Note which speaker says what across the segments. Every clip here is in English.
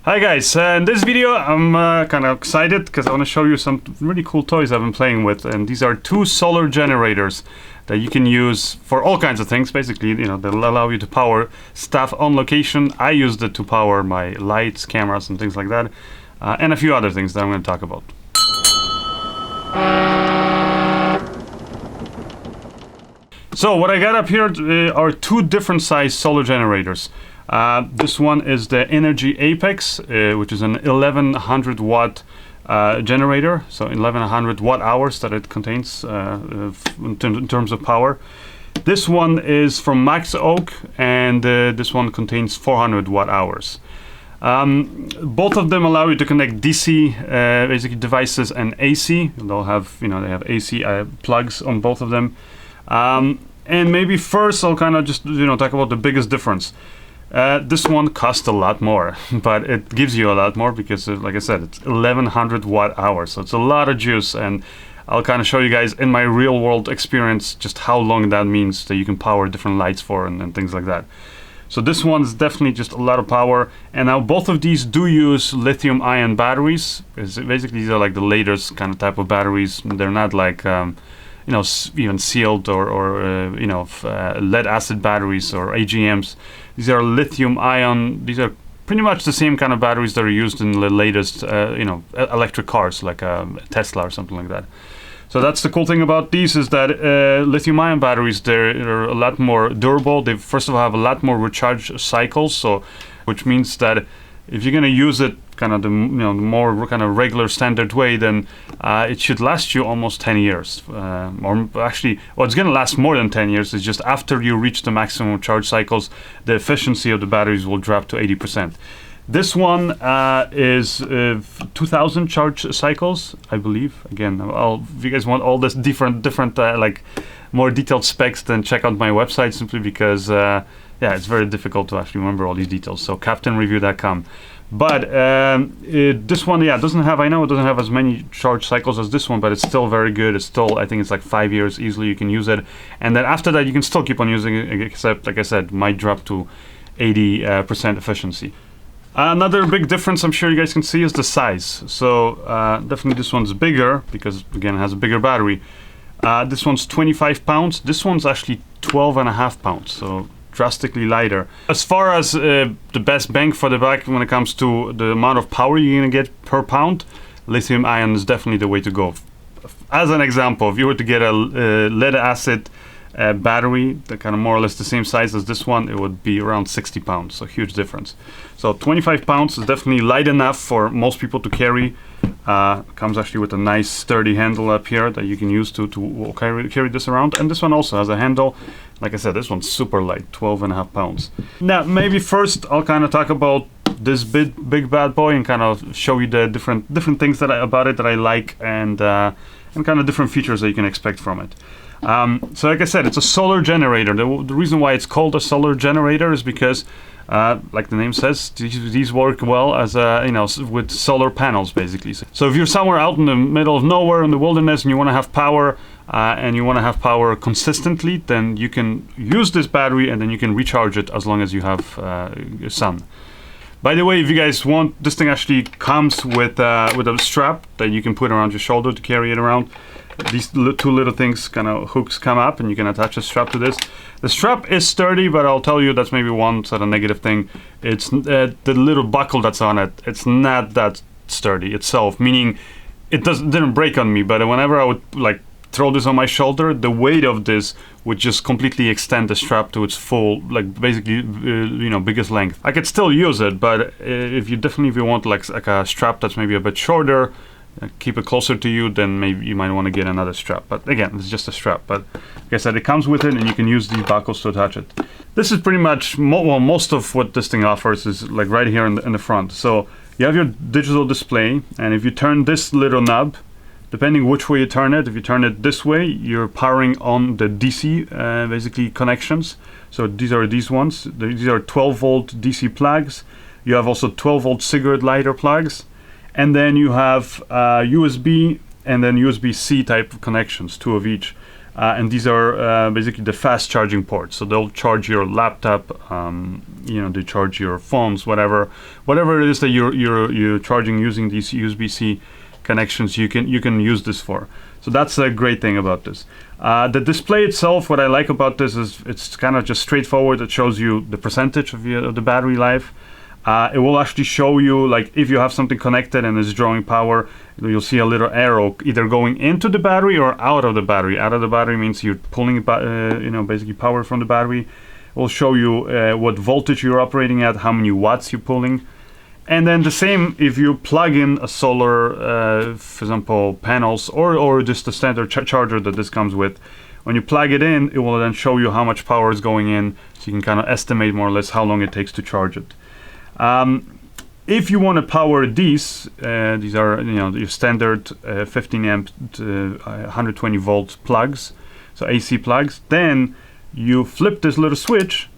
Speaker 1: Hi guys, in this video I'm kind of excited because I want to show you some really cool toys I've been playing with, and these are two solar generators that you can use for all kinds of things. Basically, you know, they'll allow you to power stuff on location. I used it to power my lights, cameras and things like that, and a few other things that I'm going to talk about. So what I got up here are two different size solar generators. This one is the Inergy Apex, which is an 1100 watt generator, so 1100 watt hours that it contains in terms of power. This one is from Maxoak, and this one contains 400 watt hours. Both of them allow you to connect DC basically devices and AC. They'll have, you know, they have AC plugs on both of them. And maybe first I'll kind of just, you know, talk about the biggest difference. This one costs a lot more, but it gives you a lot more because, like I said, it's 1100 watt hours, so it's a lot of juice, and I'll kind of show you guys in my real world experience just how long that means that you can power different lights for and things like that. So this one's definitely just a lot of power, and now both of these do use lithium ion batteries. Basically these are like the latest kind of type of batteries. They're not like you know, even sealed or you know, lead acid batteries or AGMs. These are lithium ion. These are pretty much the same kind of batteries that are used in the latest you know, electric cars, like a Tesla or something like that. So that's the cool thing about these, is that lithium ion batteries, they're a lot more durable. They first of all have a lot more recharge cycles, so which means that if you're going to use it kind of the, you know, the more kind of regular standard way, then it should last you almost 10 years. Or actually, well, it's going to last more than 10 years. It's just after you reach the maximum charge cycles, the efficiency of the batteries will drop to 80%. This one is 2000 charge cycles, I believe. Again, if you guys want all this different like more detailed specs, then check out my website, simply because yeah, it's very difficult to actually remember all these details. So captainreview.com. But this one, yeah, doesn't have, I know it doesn't have as many charge cycles as this one, but it's still very good. It's still, I think it's like 5 years easily you can use it. And then after that, you can still keep on using it, except, like I said, might drop to 80% efficiency. Another big difference I'm sure you guys can see is the size. So definitely this one's bigger because, again, it has a bigger battery. This one's 25 pounds. This one's actually 12.5 pounds. So drastically lighter. As far as the best bang for the buck when it comes to the amount of power you're gonna get per pound, lithium ion is definitely the way to go. As an example, if you were to get a lead acid battery, that kind of more or less the same size as this one, it would be around 60 pounds, so huge difference. So 25 pounds is definitely light enough for most people to carry. Comes actually with a nice sturdy handle up here that you can use to carry this around, and this one also has a handle. Like I said, this one's super light, 12.5 pounds. Now maybe first I'll kind of talk about this big bad boy and kind of show you the different things about it that I like, and kind of different features that you can expect from it. So like I said, it's a solar generator. The reason why it's called a solar generator is because like the name says, these work well as you know, with solar panels basically. So if you're somewhere out in the middle of nowhere in the wilderness and you want to have power, and you want to have power consistently, then you can use this battery and then you can recharge it as long as you have sun. By the way, if you guys want, this thing actually comes with a strap that you can put around your shoulder to carry it around. These two little things, kind of hooks, come up and you can attach a strap to this. The strap is sturdy, but I'll tell you that's maybe one sort of negative thing. It's the little buckle that's on it. It's not that sturdy itself, meaning it didn't break on me, but whenever I would like throw this on my shoulder, the weight of this would just completely extend the strap to its full, like basically you know, biggest length. I could still use it, but if you want like a strap that's maybe a bit shorter, keep it closer to you, then maybe you might want to get another strap. But again, it's just a strap. But like I said, it comes with it, and you can use these buckles to attach it. This is pretty much most of what this thing offers is like right here in the front. So you have your digital display, and if you turn this little knob, depending which way you turn it, if you turn it this way, you're powering on the DC basically connections. So these are these ones. These are 12 volt DC plugs. You have also 12 volt cigarette lighter plugs. And then you have USB and then USB-C type connections, two of each. and these are basically the fast charging ports. So they'll charge your laptop, they charge your phones, whatever it is that you're charging using these USB-C connections. You can use this for. So that's a great thing about this. The display itself, what I like about this is it's kind of just straightforward. It shows you the percentage of the battery life. It will actually show you, like, if you have something connected and is drawing power, you'll see a little arrow either going into the battery or out of the battery. Out of the battery means you're pulling basically power from the battery. It will show you what voltage you're operating at, how many watts you're pulling. And then the same if you plug in a solar, for example, panels or just the standard charger that this comes with. When you plug it in, it will then show you how much power is going in, so you can kind of estimate more or less how long it takes to charge it. If you want to power these are your standard 15 amp to 120 volt plugs, so AC plugs. Then you flip this little switch,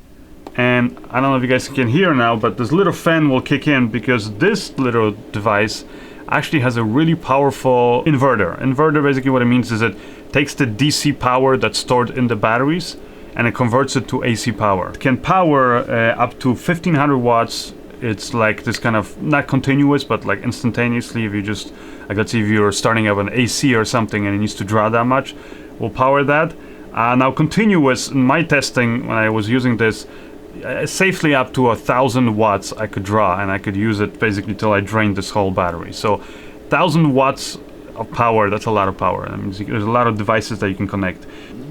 Speaker 1: and I don't know if you guys can hear now, but this little fan will kick in because this little device actually has a really powerful inverter. Inverter, basically what it means is it takes the DC power that's stored in the batteries and it converts it to AC power. It can power up to 1500 watts. It's like this kind of, not continuous, but like instantaneously. If you just, like, let's say if you're starting up an AC or something and it needs to draw that much, we'll power that. Now continuous, in my testing when I was using this, safely up to 1000 watts I could draw, and I could use it basically till I drained this whole battery. So 1000 watts of power, that's a lot of power. I mean, there's a lot of devices that you can connect.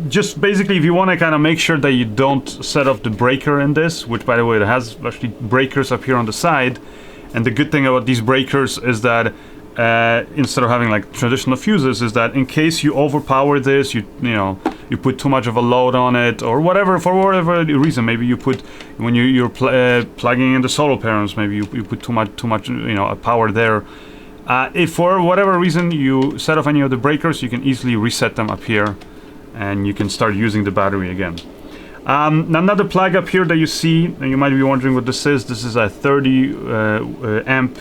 Speaker 1: Just basically, if you want to kind of make sure that you don't set off the breaker in this, which by the way, it has actually breakers up here on the side. And the good thing about these breakers is that instead of having like traditional fuses, is that in case you overpower this, you put too much of a load on it or whatever, for whatever reason, maybe you put, when you're plugging in the solar panels, maybe you put too much power there. If for whatever reason you set off any of the breakers, you can easily reset them up here and you can start using the battery again. Another plug up here that you see, and you might be wondering what this is a 30 amp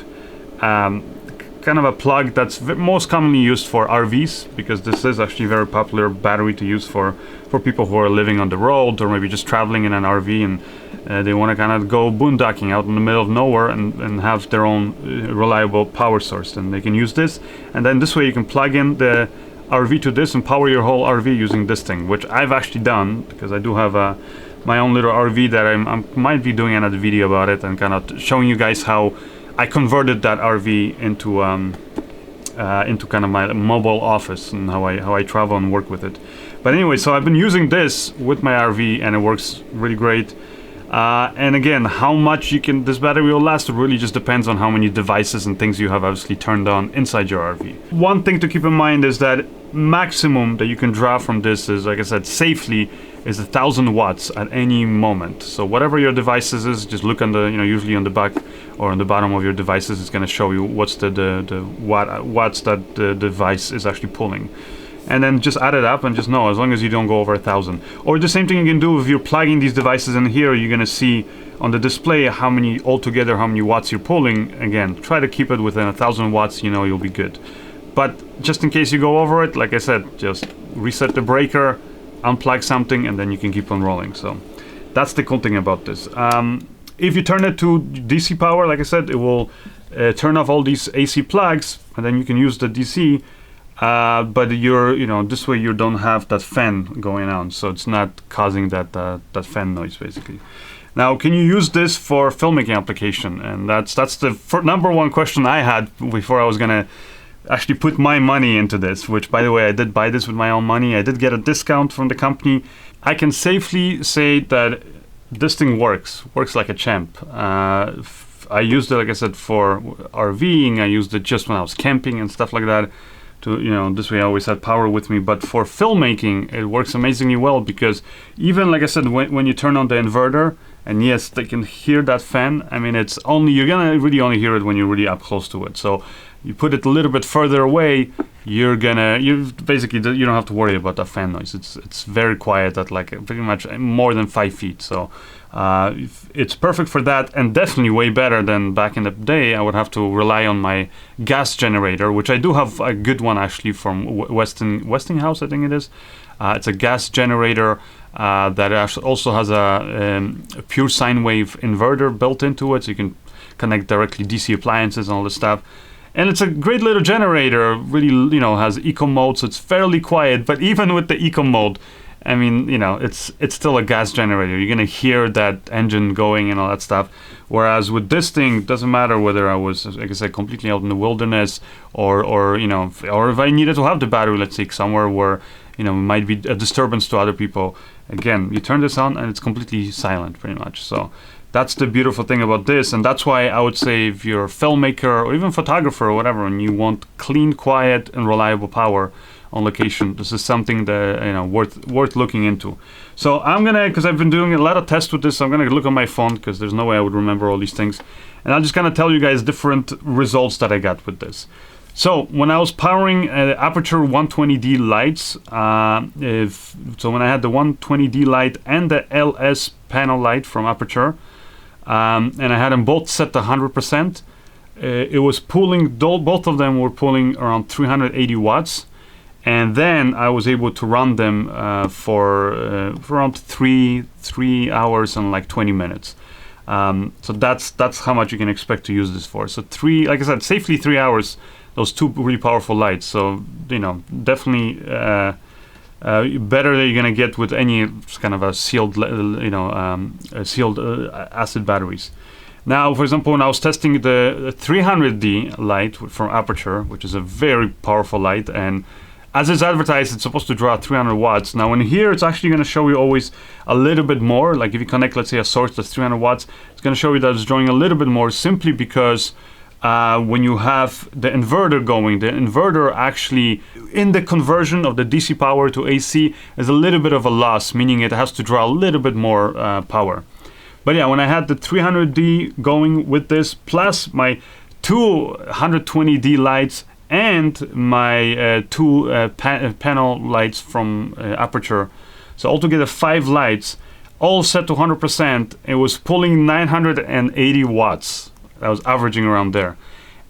Speaker 1: kind of a plug that's most commonly used for RVs, because this is actually a very popular battery to use for people who are living on the road or maybe just traveling in an RV and they want to kind of go boondocking out in the middle of nowhere and have their own reliable power source. And they can use this, and then this way you can plug in the RV to this and power your whole RV using this thing, which I've actually done because I do have my own little RV that I might be doing another video about it and kind of showing you guys how I converted that RV into kind of my mobile office and how I travel and work with it. But anyway, so I've been using this with my RV and it works really great. And again, how much this battery will last really just depends on how many devices and things you have obviously turned on inside your RV. One thing to keep in mind is that maximum that you can draw from this is, like I said, safely is 1000 watts at any moment. So whatever your devices is, just look on the, usually on the back or on the bottom of your devices, it's going to show you what's the watts that the device is actually pulling. And then just add it up and just know, as long as you don't go over 1000. Or the same thing you can do if you're plugging these devices in here, you're going to see on the display how many watts you're pulling. Again, try to keep it within 1000 watts, you'll be good. But just in case you go over it, like I said, just reset the breaker, unplug something, and then you can keep on rolling. So that's the cool thing about this. If you turn it to DC power, like I said, it will turn off all these AC plugs, and then you can use the DC. But this way you don't have that fan going on, so it's not causing that fan noise basically. Now, can you use this for filmmaking application? And that's the number one question I had before I was gonna actually put my money into this, which by the way, I did buy this with my own money. I did get a discount from the company. I can safely say that this thing works like a champ. I used it, like I said, for RVing. I used it just when I was camping and stuff like that. This way I always had power with me. But for filmmaking, it works amazingly well, because even, like I said, when you turn on the inverter, and yes, they can hear that fan. I mean, you're gonna really only hear it when you're really up close to it. So you put it a little bit further away, you don't have to worry about that fan noise. It's very quiet at like pretty much more than 5 feet. So it's perfect for that, and definitely way better than back in the day. I would have to rely on my gas generator, which I do have a good one actually from Westinghouse, I think it is. It's a gas generator that also has a pure sine wave inverter built into it, so you can connect directly DC appliances and all this stuff. And it's a great little generator, really, has eco mode, so it's fairly quiet. But even with the eco mode, I mean, it's still a gas generator. You're gonna hear that engine going and all that stuff. Whereas with this thing, it doesn't matter whether I was, like I said, completely out in the wilderness, or if I needed to have the battery, let's say somewhere where it might be a disturbance to other people. Again, you turn this on and it's completely silent, pretty much. So that's the beautiful thing about this, and that's why I would say if you're a filmmaker or even photographer or whatever, and you want clean, quiet, and reliable power on location, this is something that worth looking into. So I'm gonna, because I've been doing a lot of tests with this, I'm gonna look on my phone because there's no way I would remember all these things, and I'm just gonna tell you guys different results that I got with this. So when I was powering Aperture 120D lights, when I had the 120D light and the LS panel light from Aperture, and I had them both set to 100%, it was pulling, both of them were pulling around 380 watts. And then I was able to run them for around three hours and like 20 minutes. So that's how much you can expect to use this for. So like I said, safely 3 hours, those two really powerful lights. So, definitely better that you're gonna get with any kind of a sealed, sealed acid batteries. Now, for example, when I was testing the 300D light from Aperture, which is a very powerful light, and as it's advertised, it's supposed to draw 300 watts. Now, in here, it's actually going to show you always a little bit more. Like if you connect, let's say, a source that's 300 watts, it's going to show you that it's drawing a little bit more, simply because when you have the inverter going, the inverter actually, in the conversion of the DC power to AC, is a little bit of a loss, meaning it has to draw a little bit more power. But yeah, when I had the 300D going with this, plus my 220D lights, and my two panel lights from Aperture, so altogether 5 lights, all set to 100%. It was pulling 980 watts. I was averaging around there,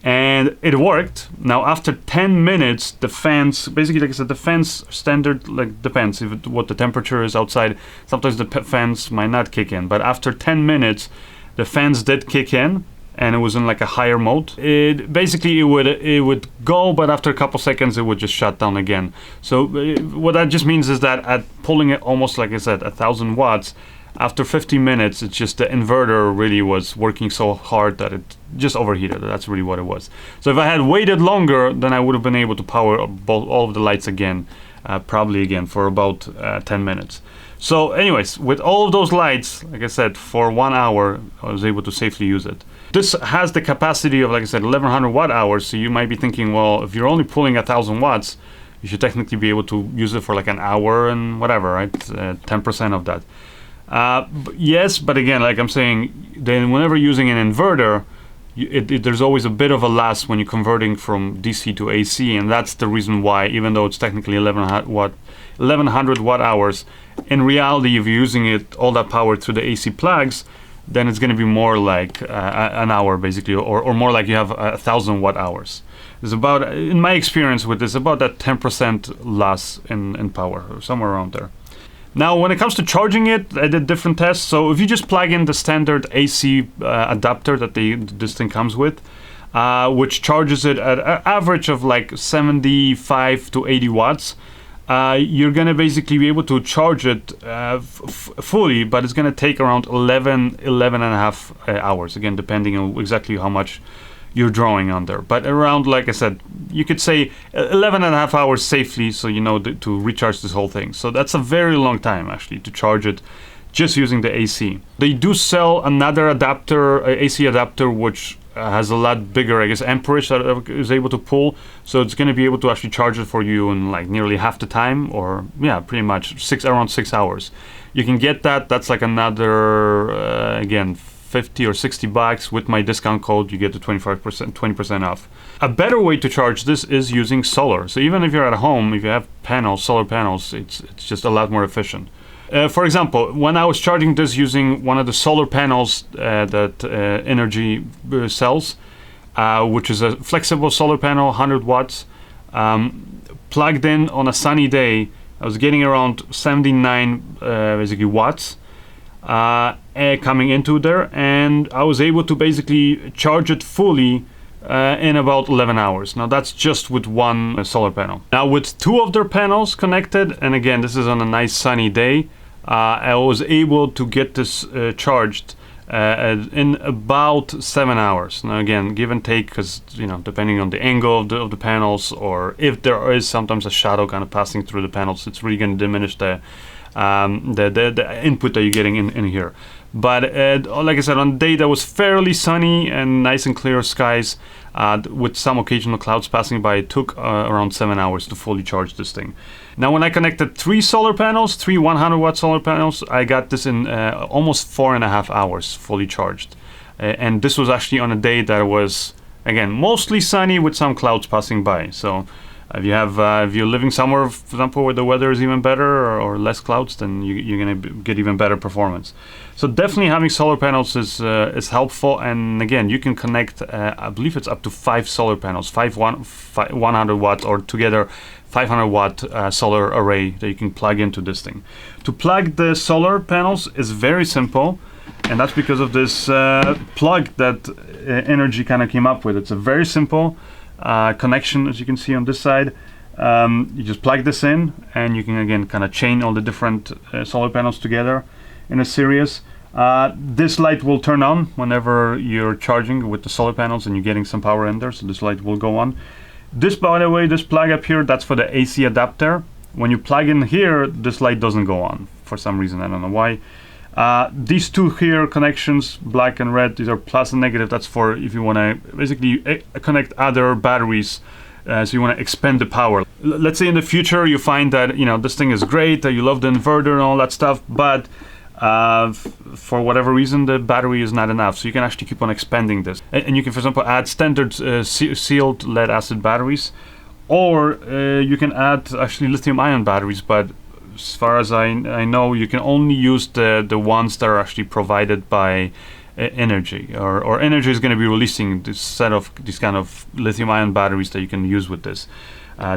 Speaker 1: and it worked. Now after 10 minutes, the fans, basically, like I said, the fans standard, like, depends what the temperature is outside. Sometimes the fans might not kick in, but after 10 minutes, the fans did kick in. And it was in like a higher mode. It would go, but after a couple seconds it would just shut down again. So what that just means is that at pulling it almost, like I said, 1,000 watts, after 50 minutes, it's just the inverter really was working so hard that it just overheated. That's really what it was. So if I had waited longer, then I would have been able to power all of the lights again, probably again for about 10 minutes. So anyways, with all of those lights, like I said, for 1 hour, I was able to safely use it. This has the capacity of, like I said, 1100 watt hours. So you might be thinking, well, if you're only pulling 1,000 watts, you should technically be able to use it for like an hour and whatever, right? 10% of that. Yes, but again, like I'm saying, then whenever using an inverter, there's always a bit of a loss when you're converting from DC to AC, and that's the reason why, even though it's technically 1100 watt hours, in reality, if you're using it all that power through the AC plugs, then it's going to be more like an hour, basically, or more like you have 1,000 watt hours. It's about, in my experience with this, about that 10% loss in power, or somewhere around there. Now, when it comes to charging it, I did different tests. So if you just plug in the standard AC adapter that this thing comes with, which charges it at an average of like 75 to 80 watts, you're going to basically be able to charge it fully, but it's going to take around 11 and a half hours, again, depending on exactly how much you're drawing on there. But around, like I said, you could say 11 and a half hours safely, so to recharge this whole thing. So that's a very long time, actually, to charge it just using the AC. They do sell another adapter, AC adapter, which has a lot bigger, I guess, amperage that is able to pull. So it's going to be able to actually charge it for you in like nearly half the time, or yeah, pretty much around 6 hours. You can get that. That's like another, again, 50 or 60 bucks. With my discount code, you get the 20% off. A better way to charge this is using solar. So even if you're at home, if you have solar panels, it's just a lot more efficient. For example, when I was charging this using one of the solar panels that Inergy sells, which is a flexible solar panel, 100 watts, plugged in on a sunny day, I was getting around 79 basically watts coming into there, and I was able to basically charge it fully in about 11 hours. Now that's just with one solar panel. Now with two of their panels connected, and again this is on a nice sunny day, I was able to get this charged in about 7 hours. Now again, give and take, because you know, depending on the angle of the panels, or if there is sometimes a shadow kind of passing through the panels, it's really going to diminish the input that you're getting in here. But like I said, on the day that was fairly sunny and nice and clear skies, with some occasional clouds passing by, it took around 7 hours to fully charge this thing. Now when I connected three solar panels, three 100-watt solar panels, I got this in almost 4.5 hours fully charged. And this was actually on a day that was, again, mostly sunny with some clouds passing by. So if you're living somewhere, for example, where the weather is even better, or less clouds, then you're gonna get even better performance. So definitely having solar panels is helpful. And again, you can connect, I believe it's up to 5 solar panels, 100 watts, or together 500-watt solar array that you can plug into this thing. To plug the solar panels is very simple, and that's because of this plug that Inergy kind of came up with. It's a very simple connection, as you can see on this side. You just plug this in, and you can again kind of chain all the different solar panels together in a series. This light will turn on whenever you're charging with the solar panels and you're getting some power in there, so this light will go on. This, by the way, this plug up here, that's for the AC adapter. When you plug in here, this light doesn't go on for some reason, I don't know why. These two here connections, black and red, these are plus and negative. That's for if you want to basically connect other batteries, so you want to expand the power. Let's say in the future you find that, you know, this thing is great, that you love the inverter and all that stuff, but for whatever reason the battery is not enough, so you can actually keep on expanding this. And you can, for example, add standard sealed lead acid batteries, or you can add actually lithium ion batteries, but as far as I know, you can only use the ones that are actually provided by Inergy, or Inergy is going to be releasing this set of these kind of lithium ion batteries that you can use with this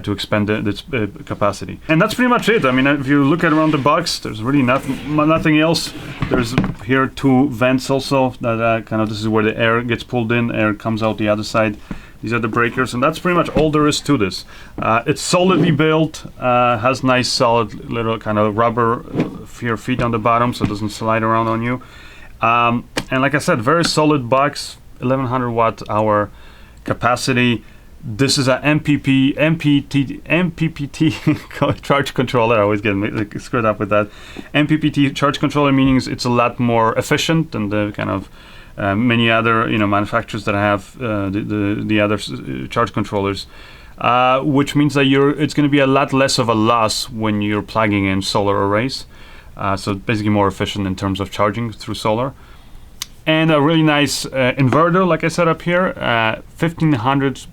Speaker 1: to expand its capacity. And that's pretty much it. I mean, if you look at around the box, there's really nothing else. There's here 2 vents also that kind of, this is where the air gets pulled in, air comes out the other side. These are the breakers, and that's pretty much all there is to this. It's solidly built, has nice solid little kind of rubber feet on the bottom, so it doesn't slide around on you. And like I said, very solid box, 1100 watt hour capacity. This is a MPPT charge controller. I always get screwed up with that. MPPT charge controller, meaning it's a lot more efficient than the kind of many other manufacturers that have the other charge controllers, which means that it's going to be a lot less of a loss when you're plugging in solar arrays. So basically more efficient in terms of charging through solar. And a really nice inverter, like I said up here, 1500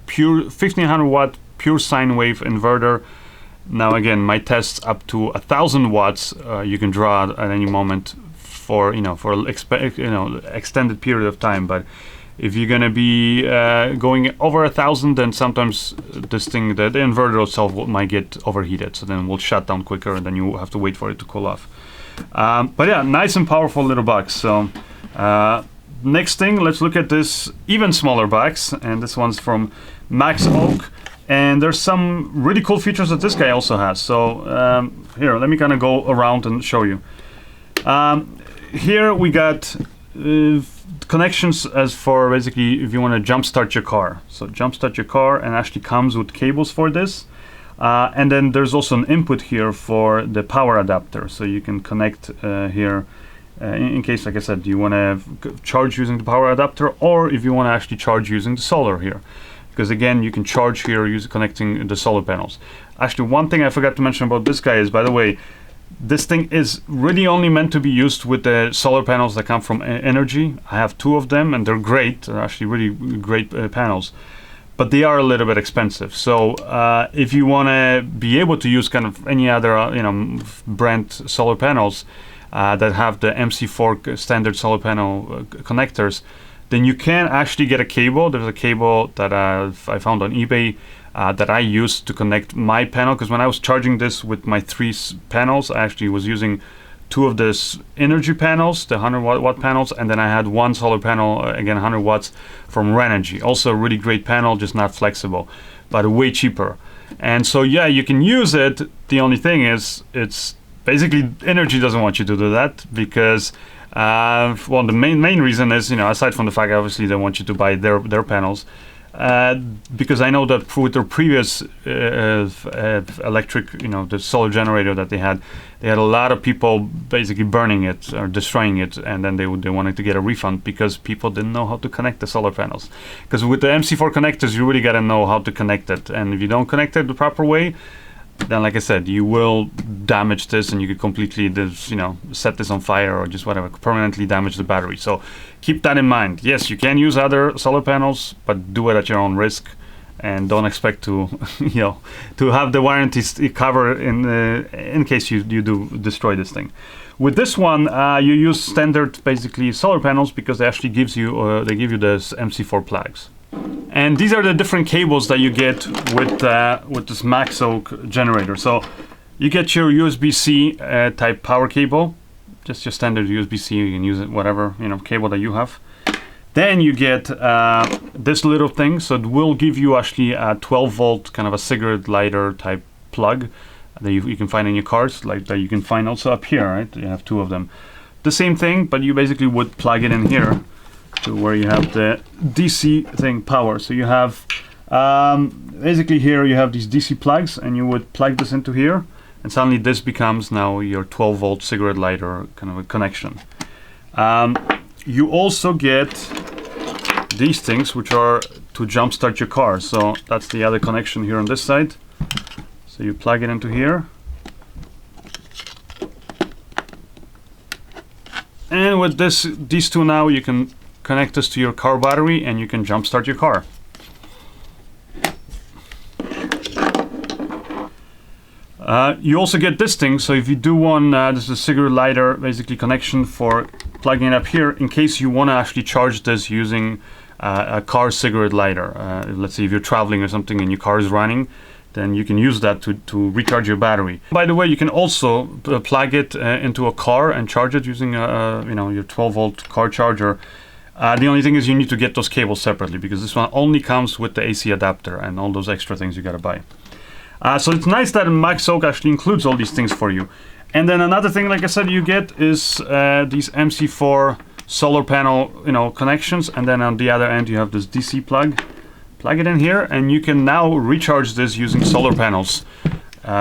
Speaker 1: watt pure sine wave inverter. Now again, my tests up to 1000 watts you can draw at any moment for extended period of time. But if you're gonna be going over 1000, then sometimes this thing, the inverter itself might get overheated, so then it will shut down quicker, and then you have to wait for it to cool off. But yeah, nice and powerful little box. So next thing, let's look at this even smaller box, and this one's from Maxoak, and there's some really cool features that this guy also has. So here, let me kind of go around and show you. Here we got connections as for basically if you want to jumpstart your car. So jumpstart your car, and actually comes with cables for this. And then there's also an input here for the power adapter, so you can connect here in case, like I said, you want to charge using the power adapter, or if you want to actually charge using the solar here, because again you can charge here using connecting the solar panels. Actually, one thing I forgot to mention about this guy is, by the way, this thing is really only meant to be used with the solar panels that come from Inergy. I have 2 of them, and they're great. They're actually really great panels. But they are a little bit expensive. So if you want to be able to use kind of any other brand solar panels that have the MC4 standard solar panel connectors, then you can actually get a cable. There's a cable that I found on eBay that I used to connect my panel, because when I was charging this with my three panels, I actually was using two of this Inergy panels, the 100 watt panels, and then I had one solar panel, again 100 watts from Inergy. Also a really great panel, just not flexible, but way cheaper. And so yeah, you can use it. The only thing is, it's basically Inergy doesn't want you to do that, because well, the main reason is, you know, aside from the fact obviously they want you to buy their panels, because I know that with their previous electric, you know, the solar generator that they had a lot of people basically burning it or destroying it, and then they wanted to get a refund because people didn't know how to connect the solar panels. Because with the MC4 connectors, you really got to know how to connect it, and if you don't connect it the proper way, then like I said, you will damage this, and you could completely, you know, set this on fire or just whatever, permanently damage the battery. So keep that in mind. Yes, you can use other solar panels, but do it at your own risk, and don't expect to, you know, to have the warranties cover in case you do destroy this thing. With this one, you use standard basically solar panels, because they actually give you this MC4 plugs. And these are the different cables that you get with this Maxoak generator. So you get your USB-C type power cable, just your standard USB-C. You can use it whatever, you know, cable that you have. Then you get this little thing. So it will give you actually a 12 volt kind of a cigarette lighter type plug that you can find in your cars, like that you can find also up here, right? You have two of them. The same thing, but you basically would plug it in here to where you have the DC thing power. So you have basically here you have these DC plugs, and you would plug this into here, and suddenly this becomes now your 12 volt cigarette lighter kind of a connection. You also get these things, which are to jumpstart your car. So that's the other connection here on this side. So you plug it into here, and with these two now you can connect this to your car battery, and you can jumpstart your car. You also get this thing. So if you do one, this is a cigarette lighter basically connection for plugging it up here in case you want to actually charge this using a car cigarette lighter. Let's say if you're traveling or something and your car is running, then you can use that to recharge your battery. By the way, you can also plug it into a car and charge it using you know, your 12 volt car charger. The only thing is you need to get those cables separately, because this one only comes with the AC adapter and all those extra things you gotta buy. So it's nice that Maxoak actually includes all these things for you. And then another thing, like I said, you get is these MC4 solar panel, you know, connections, and then on the other end you have this DC plug. Plug it in here, and you can now recharge this using solar panels,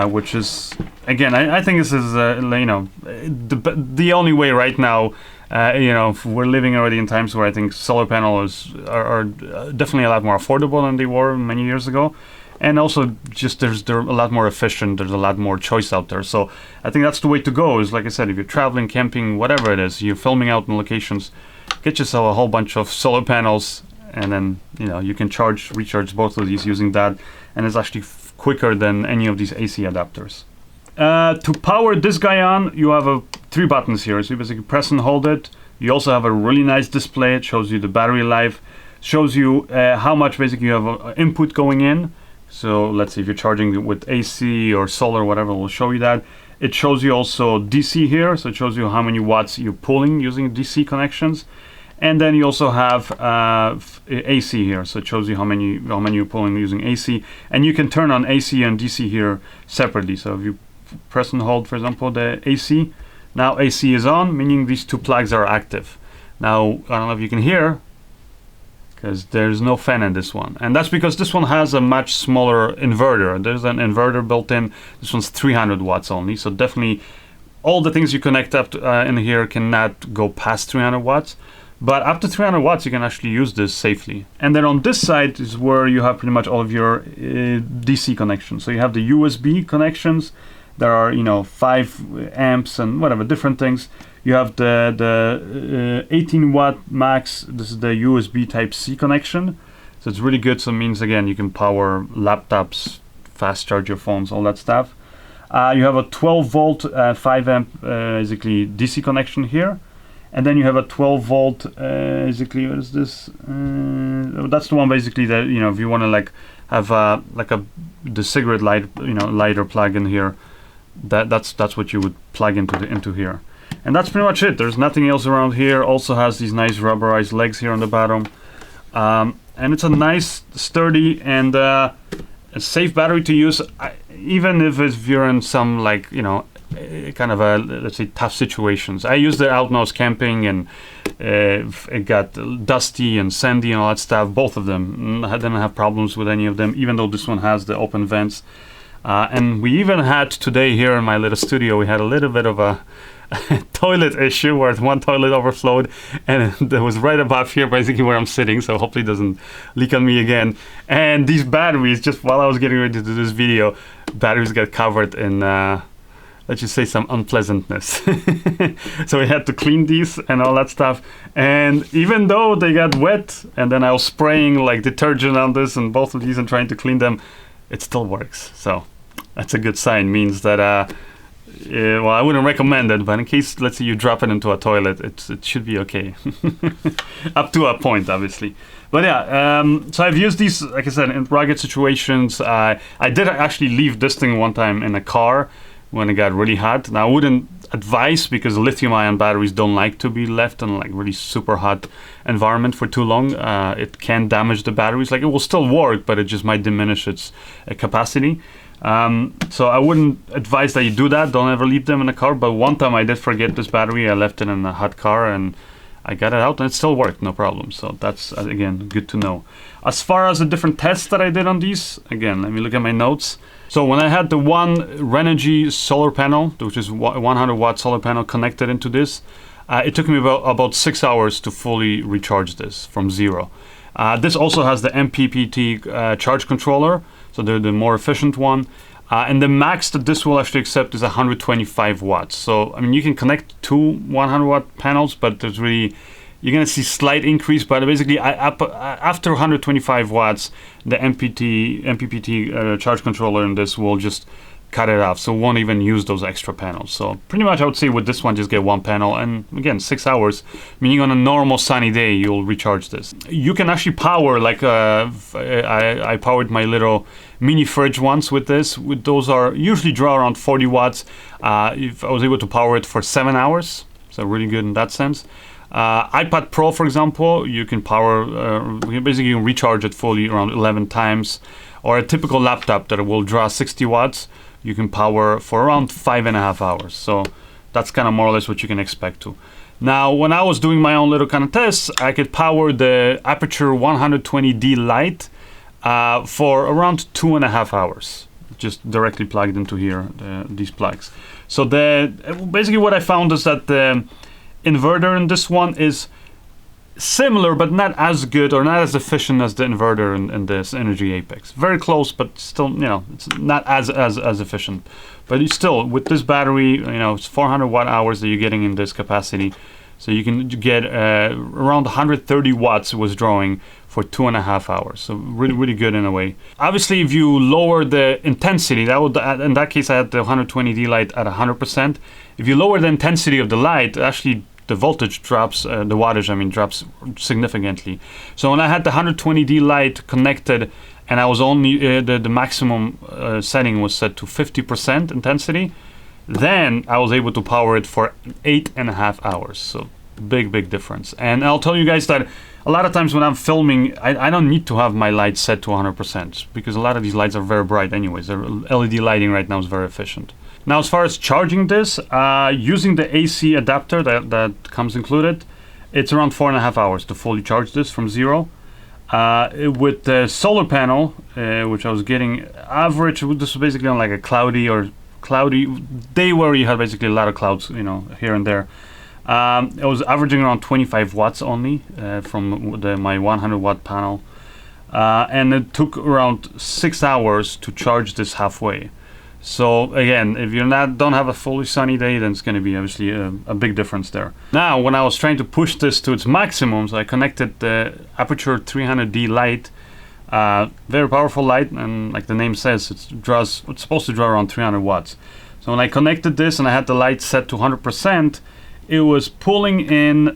Speaker 1: which is, again, I think this is you know, the only way right now. You know, we're living already in times where I think solar panels are definitely a lot more affordable than they were many years ago, and also just they're a lot more efficient. There's a lot more choice out there. So I think that's the way to go. Is like I said, if you're traveling, camping, whatever it is, you're filming out in locations, get yourself a whole bunch of solar panels, and then, you know, you can recharge both of these using that, and it's actually quicker than any of these AC adapters. To power this guy on, you have 3 buttons here. So you basically press and hold it. You also have a really nice display. It shows you the battery life, shows you how much basically you have input going in. So let's say if you're charging with AC or solar, whatever, it will show you that. It shows you also DC here, so it shows you how many watts you're pulling using DC connections. And then you also have AC here, so it shows you how many you're pulling using AC. And you can turn on AC and DC here separately. So if you press and hold, for example, the AC, now AC is on, meaning these 2 plugs are active. Now, I don't know if you can hear, because there's no fan in this one. And that's because this one has a much smaller inverter. There's an inverter built in. This one's 300 watts only, so definitely all the things you connect up to, in here cannot go past 300 watts. But up to 300 watts, you can actually use this safely. And then on this side is where you have pretty much all of your DC connections. So you have the USB connections. There are, you know, 5 amps and whatever, different things. You have the 18 watt max. This is the USB type C connection. So it's really good. So it means, again, you can power laptops, fast charge your phones, all that stuff. You have a 12 volt, 5 amp, basically DC connection here. and then you have a 12 volt. Basically, what is this? That's the one basically that, you know, if you want to like have the cigarette light, you know, lighter plug in here, that's what you would plug into here. And that's pretty much it. There's nothing else around here. Also has these nice rubberized legs here on the bottom. And it's a nice, sturdy, and a safe battery to use, even if you're in some, like, you know, kind of a, let's say, tough situations. I used it out when I was camping, and it got dusty and sandy and all that stuff. Both of them. I didn't have problems with any of them, even though this one has the open vents. And we even had today here in my little studio, we had a little bit of a toilet issue where one toilet overflowed, and it was right above here, basically where I'm sitting, so hopefully it doesn't leak on me again. And these batteries, just while I was getting ready to do this video, batteries got covered in let's just say some unpleasantness. So we had to clean these and all that stuff, and even though they got wet, and then I was spraying like detergent on this and both of these and trying to clean them, it still works. So that's a good sign. Means that well, I wouldn't recommend it, but in case, let's say, you drop it into a toilet, it should be okay. Up to a point, obviously. But yeah, so I've used these, like I said, in rugged situations. I did actually leave this thing one time in a car when it got really hot. Now, I wouldn't advise, because lithium-ion batteries don't like to be left in like really super hot environment for too long. It can damage the batteries. Like, it will still work, but it just might diminish its capacity. So I wouldn't advise that you do that. Don't ever leave them in a car. But one time I did forget this battery. I left it in a hot car, and I got it out, and it still worked, no problem. So that's, again, good to know. As far as the different tests that I did on these, again, let me look at my notes. So when I had the one Inergy solar panel, which is 100 watt solar panel, connected into this, it took me about 6 hours to fully recharge this from zero. This also has the MPPT charge controller, so they're the more efficient one. And the max that this will actually accept is 125 watts. So, I mean, you can connect two 100 watt panels, but there's really, you're going to see slight increase. But basically, after 125 watts, the MPPT charge controller in this will just cut it off, so won't even use those extra panels. So pretty much I would say with this one, just get one panel, and again, 6 hours, meaning on a normal sunny day you'll recharge this. You can actually power, like I powered my little mini fridge once with this. Those are usually draw around 40 watts. If I was able to power it for 7 hours, so really good in that sense. iPad Pro, for example, you can power, basically you can recharge it fully around 11 times. Or a typical laptop that will draw 60 watts, you can power for around 5.5 hours. So that's kind of more or less what you can expect to. Now, when I was doing my own little kind of tests, I could power the Aperture 120D Lite for around 2.5 hours, just directly plugged into here, these plugs. So basically what I found is that the inverter in this one is similar, but not as good or not as efficient as the inverter in this Inergy Apex. Very close, but still, you know, it's not as efficient. But it's still, with this battery, you know, it's 400 watt hours that you're getting in this capacity. So you can get around 130 watts was drawing for 2.5 hours. So really, really good in a way. Obviously, if you lower the intensity, that would, in that case, I had the 120D light at 100%. If you lower the intensity of the light, actually, the voltage drops, the wattage, I mean, drops significantly. So when I had the 120D light connected, and I was only, the maximum setting was set to 50% intensity, then I was able to power it for 8.5 hours. So big difference. And I'll tell you guys that a lot of times when I'm filming, I don't need to have my lights set to 100%, because a lot of these lights are very bright anyways. The LED lighting right now is very efficient. Now, as far as charging this, using the AC adapter that comes included, it's around 4.5 hours to fully charge this from zero. With the solar panel, which I was getting average, this was basically on like a cloudy day where you had basically a lot of clouds, you know, here and there. It was averaging around 25 watts only from my 100 watt panel. And it took around 6 hours to charge this halfway. So again, if you don't have a fully sunny day, then it's going to be obviously a big difference there. Now, when I was trying to push this to its maximum, so I connected the Aperture 300D light, very powerful light, and like the name says, it's supposed to draw around 300 watts. So when I connected this and I had the light set to 100%, it was pulling in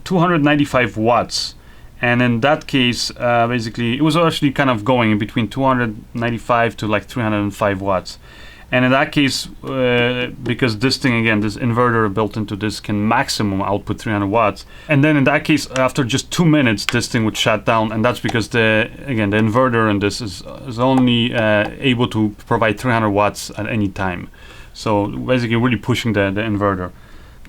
Speaker 1: 295 watts. And in that case, basically, it was actually kind of going in between 295 to like 305 watts. And in that case, because this thing, again, this inverter built into this can maximum output 300 watts. And then in that case, after just 2 minutes, this thing would shut down. And that's because the inverter in this is only able to provide 300 watts at any time. So basically really pushing the inverter.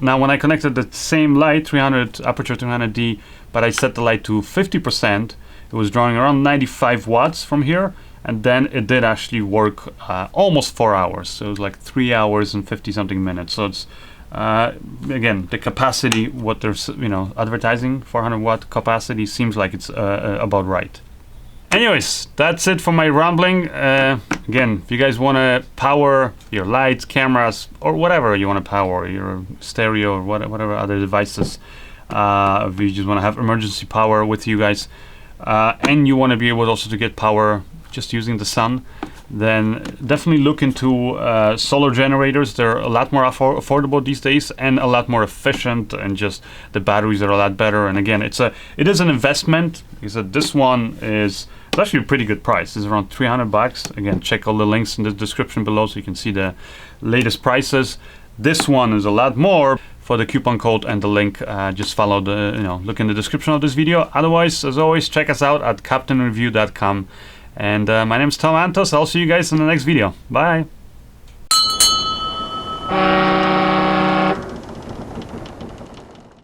Speaker 1: Now, when I connected the same light, 300 aperture 300D, but I set the light to 50%, it was drawing around 95 watts from here, and then it did actually work almost 4 hours. So it was like 3 hours and 50 something minutes. So it's again, the capacity, what they're advertising, 400 watt capacity, seems like it's about right. Anyways, that's it for my rambling. Again, if you guys want to power your lights, cameras, or whatever you want to power, your stereo or whatever other devices, if you just want to have emergency power with you guys, and you want to be able also to get power just using the sun, then definitely look into solar generators. They're a lot more affordable these days and a lot more efficient, and just the batteries are a lot better. And again, it is an investment, because this one is actually a pretty good price. It's around 300 bucks. Again, check all the links in the description below so you can see the latest prices. This one is a lot more. For the coupon code and the link, just follow look in the description of this video. Otherwise, as always, check us out at captainreview.com. And my name is Tom Antos. I'll see you guys in the next video. Bye.